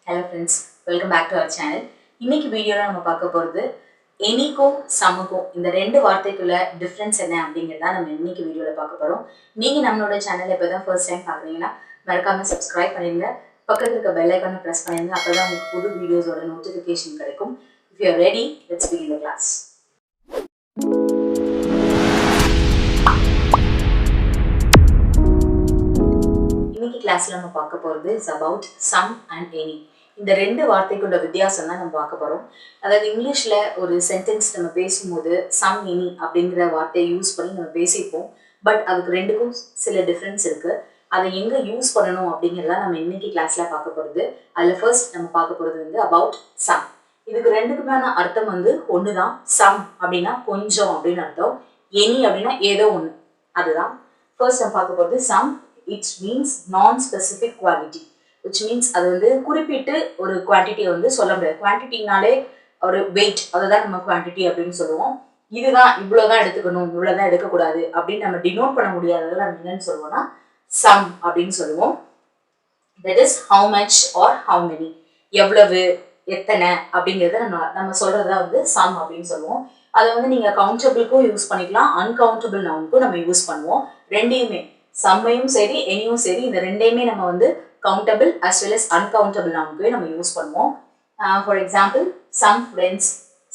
Hello friends, welcome back to our channel. இன்னைக்கு வீடியோல நம்ம பார்க்க போறது எனிக்கும் சமுக்கும் இந்த ரெண்டு வார்த்தைக்குள்ள டிஃபரன்ஸ் என்ன அப்படிங்கறத நம்ம இன்னைக்கு வீடியோல பார்க்க போறோம். நீங்க நம்மளோட சேனலை இப்பதான் ஃபர்ஸ்ட் டைம் பார்க்கறீங்கன்னா மறக்காம சப்ஸ்கிரைப் பண்ணிடுங்க. பக்கத்துல இருக்க பெல் ஐகானை பிரஸ் பண்ணிடுங்க. அப்பதான் உங்களுக்கு புது வீடியோஸோட நோட்டிஃபிகேஷன் கிடைக்கும். If you are ready, let's begin the class. இன்னைக்கு கிளாஸ்ல நம்ம பார்க்க போறது is about some and any. இந்த ரெண்டு வார்த்தைக்குள்ள வித்தியாசம் தான் நம்ம பார்க்க போறோம். அதாவது இங்கிலீஷ்ல ஒரு சென்டென்ஸ் நம்ம பேசும்போது some any அப்படிங்கிற வார்த்தையை யூஸ் பண்ணி நம்ம பேசிப்போம். பட் அதுக்கு ரெண்டுக்கும் சில டிஃபரன்ஸ் இருக்கு. அதை எங்க யூஸ் பண்ணணும் அப்படிங்கறத நம்ம இன்னைக்கு கிளாஸ்ல பார்க்க போறது. அதுல ஃபர்ஸ்ட் நம்ம பார்க்க போறது வந்து about some. இதுக்கு ரெண்டுக்குமான அர்த்தம் வந்து ஒண்ணுதான். some அப்படின்னா கொஞ்சம் அப்படின்னு அர்த்தம். any அப்படின்னா ஏதோ ஒண்ணு. அதுதான் ஃபர்ஸ்ட் நம்ம பார்க்க போறது some. It means non-specific quantity, which means அது வந்து குறிப்பிட்டு ஒரு குவான்டிட்டியை வந்து சொல்ல முடியாது. குவான்டிட்டினாலே ஒரு வெயிட், அதுதான் நம்ம குவான்டிட்டி அப்படின்னு சொல்லுவோம். இதுதான் இவ்வளோதான் எடுத்துக்கணும், இவ்வளோதான் எடுக்கக்கூடாது அப்படின்னு நம்ம டினோட் பண்ண முடியாததில் நம்ம என்னன்னு சொல்லுவோம்னா சம் அப்படின்னு சொல்லுவோம். That is how much or how many, எவ்வளவு எத்தனை அப்படிங்கிறத நம்ம சொல்றதா வந்து சம் அப்படின்னு சொல்லுவோம். அதை வந்து நீங்க கவுண்டபிளுக்கும் யூஸ் பண்ணிக்கலாம், அன்கவுண்டபிள் நவுனுக்கும் நம்ம யூஸ் பண்ணுவோம். ரெண்டையுமே சம்மையும் சரி எனியும் சரி இந்த ரெண்டையுமே நம்ம வந்து countable as well as uncountable நவுனுக்கு நம்ம யூஸ் பண்ணுவோம். For example some friends,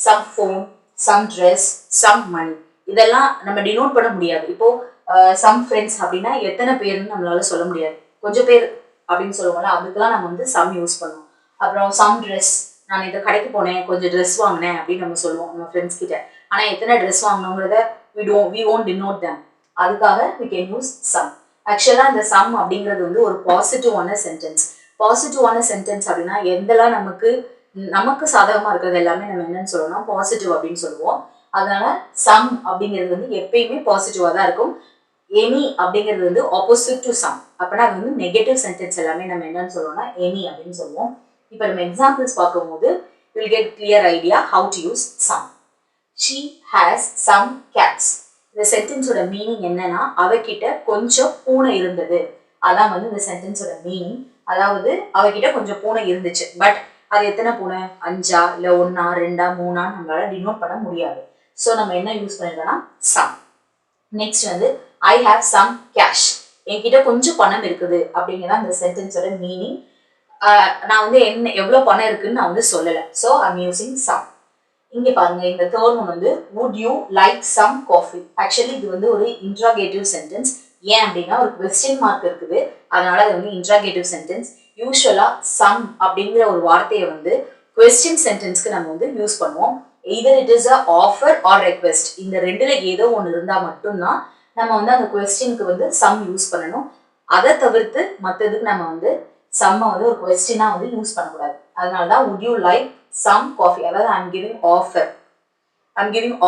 some phone, some dress, some money, இதெல்லாம் நம்ம டினோட் பண்ண முடியாது. இப்போ some friends அப்படின்னா எத்தனை பேருன்னு நம்மளால சொல்ல முடியாது. கொஞ்சம் பேர் அப்படின்னு சொல்லுவோம்ல, அதுக்கெல்லாம் நம்ம வந்து some யூஸ் பண்ணுவோம். அப்புறம் some dress, நான் இந்த கடைக்கு போனேன் கொஞ்சம் ட்ரெஸ் வாங்கினேன் அப்படின்னு நம்ம சொல்லுவோம் நம்ம ஃப்ரெண்ட்ஸ் கிட்ட. ஆனா எத்தனை dress வாங்கினோங்கிறத we won't denote them. அதுக்காக we can use some. ஆக்சுவலா இந்த சம் அப்படிங்கிறது வந்து ஒரு பாசிட்டிவான சென்டென்ஸ். பாசிட்டிவான சென்டென்ஸ் அப்படின்னா எந்தெல்லாம் நமக்கு சாதகமா இருக்கிறது எல்லாமே நம்ம என்னன்னு சொல்லணும், பாசிட்டிவ் அப்படின்னு சொல்லுவோம். அதனால சம் அப்படிங்கிறது வந்து எப்பயுமே பாசிட்டிவா தான் இருக்கும். எனி அப்படிங்கிறது வந்து ஆப்போசிட் டு சம். அப்படின்னா அது வந்து நெகட்டிவ் சென்டென்ஸ் எல்லாமே நம்ம என்னன்னு சொல்லுவோம்னா எனி அப்படின்னு சொல்லுவோம். இப்போ நம்ம எக்ஸாம்பிள்ஸ் பார்க்கும்போது will get clear idea how to use some. She has some cats. இந்த சென்டென்ஸோட மீனிங் என்னன்னா அவகிட்ட கொஞ்சம் பூனை இருந்தது. அதான் வந்து இந்த சென்டென்ஸோட மீனிங். அதாவது அவகிட்ட கொஞ்சம் பூனை இருந்துச்சு. பட் அது எத்தனை பூனை, 5 இல்ல 1 2 3 நம்மளால டினோட் பண்ண முடியாது. ஸோ நம்ம என்ன யூஸ் பண்ணிருக்கோம்னா சம். நெக்ஸ்ட் வந்து ஐ ஹாவ் சம் கேஷ், என்கிட்ட கொஞ்சம் பணம் இருக்குது அப்படிங்கிறதான் இந்த சென்டென்ஸோட மீனிங். நான் வந்து எவ்வளவு பணம் இருக்குன்னு நான் வந்து சொல்லலை. So I'm using some. இங்க பாருங்க, இந்த தேர்ட் ஒன் வந்து would you like some coffee. Actually இது வந்து ஒரு இன்ட்ராகேட்டிவ் சென்டென்ஸ். ஏன் அப்படின்னா ஒரு கொஸ்டின் மார்க் இருக்குது, அதனால அது வந்து இன்ட்ராகேட்டிவ் சென்டென்ஸ். யூஸ்வலா சம் அப்படிங்கிற ஒரு வார்த்தையை வந்து கொஸ்டின் சென்டென்ஸ்க்கு நம்ம வந்து யூஸ் பண்ணுவோம். either it is a offer or request. இந்த ரெண்டுல ஏதோ ஒன்று இருந்தா மட்டும்தான் நம்ம வந்து அந்த கொஸ்டினுக்கு வந்து சம் யூஸ் பண்ணணும். அதை தவிர்த்து மற்றதுக்கு நம்ம வந்து சம்மை வந்து ஒரு கொஸ்டினா வந்து யூஸ் பண்ணக்கூடாது. அதனாலதான் would you like some coffee, அதாவது I'm giving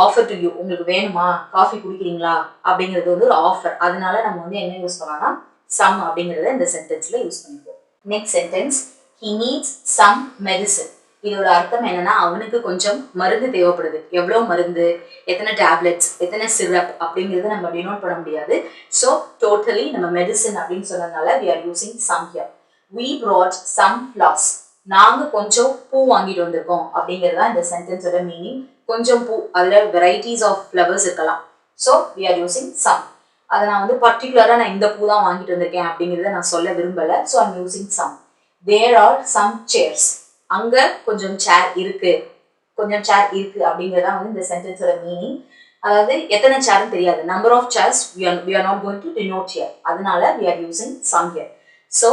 offer to you. உங்களுக்கு வேணுமா, காஃபி குடிக்கிறீங்களா அப்படிங்கிறது வந்து ஒரு ஆஃபர். அதனால நம்ம வந்து என்ன யூஸ் பண்ணலாம்னா some அப்படிங்கிறத இந்த சென்டென்ஸ்ல யூஸ் பண்ணிப்போம். Next sentence, he needs some medicine. இதோட அர்த்தம் என்னன்னா அவனுக்கு கொஞ்சம் மருந்து தேவைப்படுது. எவ்வளவு மருந்து, எத்தனை டேப்லெட்ஸ், எத்தனை சிரப் அப்படிங்கிறது நம்ம டினோட் பண்ண முடியாது. ஸோ டோட்டலி நம்ம மெடிசன் அப்படின்னு சொன்னதுனால we are using some here. We brought some flowers. நாங்க கொஞ்சம் பூ வாங்கிட்டு வந்திருக்கோம் அப்படிங்கிறதா இந்த சென்டென்ஸோட மீனிங். கொஞ்சம் பூ, அதுல வெரைட்டிஸ் ஆஃப் ஃப்ளவர்ஸ் இருக்கலாம். So we are using some. அதை நான் வந்து பர்டிகுலரா நான் இந்த பூ தான் வாங்கிட்டு வந்திருக்கேன் அப்படிங்கிறத நான் சொல்ல விரும்பல. So I'm using some. There are some chairs. அங்க கொஞ்சம் சேர் இருக்கு, அப்படிங்கிறதா வந்து இந்த சென்டென்ஸோட மீனிங். அதாவது எத்தனை சேர்னு தெரியாது, number of chairs we are not going to denote here. அதனால we are using some here. So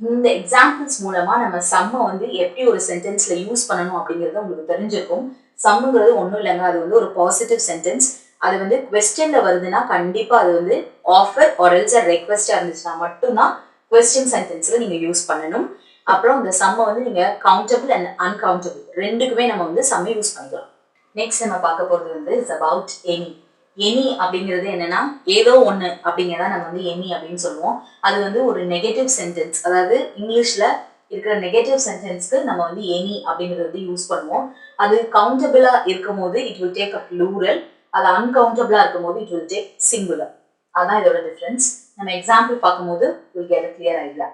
இந்த எக்ஸாம்பிள்ஸ் மூலமா நம்ம சம்மை வந்து எப்படி ஒரு சென்டென்ஸ்ல யூஸ் பண்ணணும் அப்படிங்கிறது உங்களுக்கு தெரிஞ்சிருக்கும். சம்ங்கிறது ஒன்றும் இல்லைங்க, அது வந்து ஒரு பாசிட்டிவ் சென்டென்ஸ். அது வந்து கொஸ்டின்ல வருதுன்னா கண்டிப்பா அது வந்து ஆஃபர் ஆர் எல்ஸ் ரெக்வெஸ்டா இருந்துச்சுன்னா மட்டும்தான் கொஸ்டின் சென்டென்ஸ்ல நீங்க யூஸ் பண்ணணும். அப்புறம் இந்த சம்மை வந்து நீங்க கவுண்டபிள் அண்ட் அன்கவுண்டபிள் ரெண்டுக்குமே நம்ம வந்து சம்மை யூஸ் பண்ணிக்கலாம். நெக்ஸ்ட் நம்ம பார்க்க போறது வந்து இட்ஸ் அபவுட் எனி. எனி அப்படிங்கிறது என்னன்னா ஏதோ ஒன்று அப்படிங்கிறத நம்ம வந்து எனி அப்படின்னு சொல்லுவோம். அது வந்து ஒரு நெகட்டிவ் சென்டென்ஸ். அதாவது இங்கிலீஷ்ல இருக்கிற நெகட்டிவ் சென்டென்ஸ்க்கு நம்ம வந்து எனி அப்படிங்கிறது வந்து யூஸ் பண்ணுவோம். அது கவுண்டபிளா இருக்கும் போது it will take a plural, அது அன்கவுண்டபிளா இருக்கும் போது இட் வில் டேக் சிங்குலர். அதான் இதோட டிஃபரன்ஸ். நம்ம எக்ஸாம்பிள் பார்க்கும்போது will get a clear idea.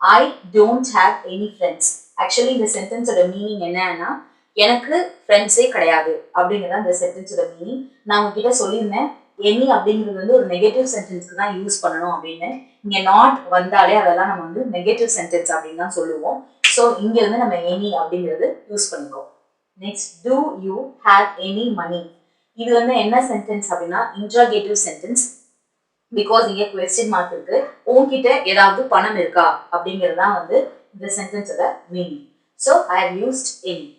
I don't have any friends. Actually இந்த சென்டென்ஸோட மீனிங் என்னன்னா எனக்கு ஃப்ரெண்ட்ஸே கிடையாது அப்படிங்கிறது இந்த சென்டென்ஸோட மீனிங். நான் உங்ககிட்ட சொல்லியிருந்தேன் எனி அப்படிங்கிறது வந்து ஒரு நெகட்டிவ் சென்டென்ஸ்க்கு தான் யூஸ் பண்ணணும் அப்படின்னு. இங்க நாட் வந்தாலே அதெல்லாம் நம்ம வந்து நெகட்டிவ் சென்டென்ஸ் அப்படின்னு தான் சொல்லுவோம். ஸோ இங்க வந்து நம்ம எனி அப்படிங்கிறது யூஸ் பண்ணிக்கோம். Next, do you have any money? இது வந்து என்ன சென்டென்ஸ் அப்படின்னா இன்ட்ராகேட்டிவ் சென்டென்ஸ். பிகாஸ் இங்க கொஸ்டின் மார்க் இருக்கு. உன்கிட்ட ஏதாவது பணம் இருக்கா அப்படிங்கிறது தான் வந்து இந்த சென்டென்ஸோட meaning. So I have used any.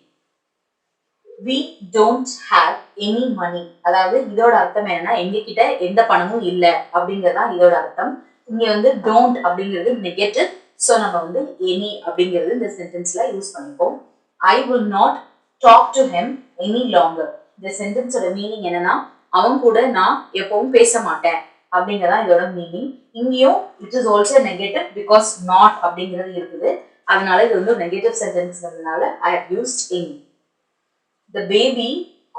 we don't have any money. அதாவது இதோட அர்த்தம் என்னன்னா எங்க கிட்ட எந்த பணமும் இல்லை அப்படிங்கிறது தான் இதோட அர்த்தம். இங்க வந்து don't அப்படிங்கிறது நெகட்டிவ். ஸோ நம்ம வந்து எனி அப்படிங்கிறது இந்த சென்டென்ஸ்ல யூஸ் பண்ணிப்போம். I will not talk to him any longer. இந்த சென்டென்ஸோட மீனிங் என்னன்னா அவன் கூட நான் எப்பவும் பேச மாட்டேன் அப்படிங்கிறதா இதோட மீனிங். இங்கேயும் it is also negative because not அப்படிங்கிறது இருக்குது. அதனால இது வந்து நெகட்டிவ் சென்டென்ஸ்ங்கிறதுனால I have used any. The baby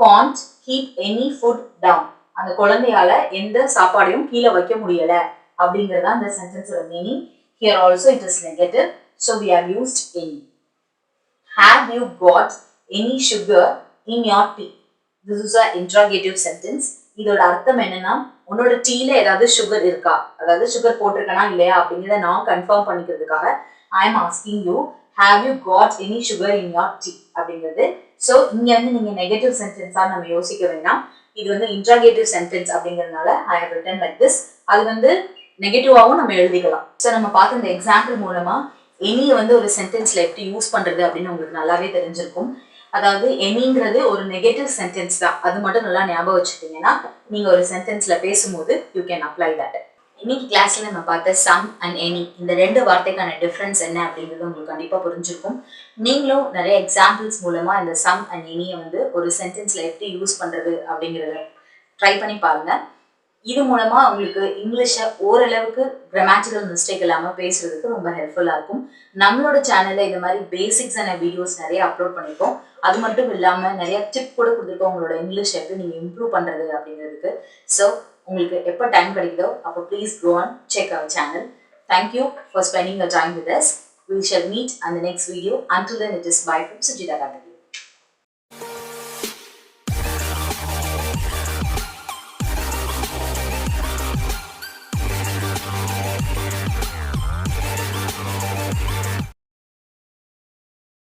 can't keep any food down. அந்த குழந்தையால எந்த சாப்பாடையும் கீழே வைக்க முடியல அப்படிங்கிறதா இந்த சென்டென்ஸோட meaning. Here also it is negative, so we have used any. Have you got any sugar in your tea? This is an interrogative sentence. இதோட அர்த்தம் என்னன்னா உன்னோட டீல ஏதாவது சுகர் இருக்கா, அதாவது சுகர் போட்டிருக்கனா இல்லையா அப்படிங்கிறத நான் கன்ஃபார்ம் பண்ணிக்கிறதுக்காக I am asking you have you got any sugar in your tea அப்படிங்கிறது. ஸோ இங்க வந்து நீங்க நெகட்டிவ் சென்டென்ஸா நம்ம யோசிக்க வேண்டாம். இது வந்து இன்ட்ராகேட்டிவ் சென்டென்ஸ் அப்படிங்கிறதுனால I have written like this. அது வந்து நெகட்டிவாகவும் நம்ம எழுதிக்கலாம். ஸோ நம்ம பார்த்த இந்த எக்ஸாம்பிள் மூலமா எனி வந்து ஒரு சென்டென்ஸ்ல எப்படி யூஸ் பண்றது அப்படின்னு உங்களுக்கு நல்லாவே தெரிஞ்சிருக்கும். அதாவது எனிங்கிறது ஒரு நெகட்டிவ் சென்டென்ஸ் தான். அது மட்டும் நல்லா ஞாபகம் வச்சுக்கிட்டீங்கன்னா நீங்க ஒரு சென்டென்ஸ்ல பேசும்போது யூ கேன் அப்ளை தட். இன்னைக்கு கிளாஸ்ல நம்ம பார்த்த சம் அண்ட் எனி இந்த ரெண்டு வார்த்தைக்கான டிஃபரன்ஸ் என்ன அப்படிங்கிறது உங்களுக்கு கண்டிப்பா புரிஞ்சிருக்கும். நீங்களும் நிறைய எக்ஸாம்பிள்ஸ் மூலமா இந்த சம் அண்ட் எனியை வந்து ஒரு சென்டென்ஸ்ல எப்படி யூஸ் பண்றது அப்படிங்கிறத ட்ரை பண்ணி பாருங்க. இது மூலமா உங்களுக்கு இங்கிலீஷை ஓரளவுக்கு கிராமட்டிக்கல் மிஸ்டேக் இல்லாம பேசுறதுக்கு ரொம்ப ஹெல்ப்ஃபுல்லா இருக்கும். நம்மளோட சேனல்ல இந்த மாதிரி பேசிக்ஸான வீடியோஸ் நிறைய அப்லோட் பண்ணிருக்கோம். அது மட்டும் இல்லாம நிறைய டிப் கூட கொடுத்துருக்கோம் உங்களோட இங்கிலீஷ் எப்படி நீங்க இம்ப்ரூவ் பண்றது அப்படிங்கிறதுக்கு. ஸோ உங்களுக்கு எப்போ டைம் கிடைக்குதோ அப்போ please go and check our channel. Thank you for spending your time with us. We shall meet on the next video. Until then, it is bye from Sujitha Karthikeyan.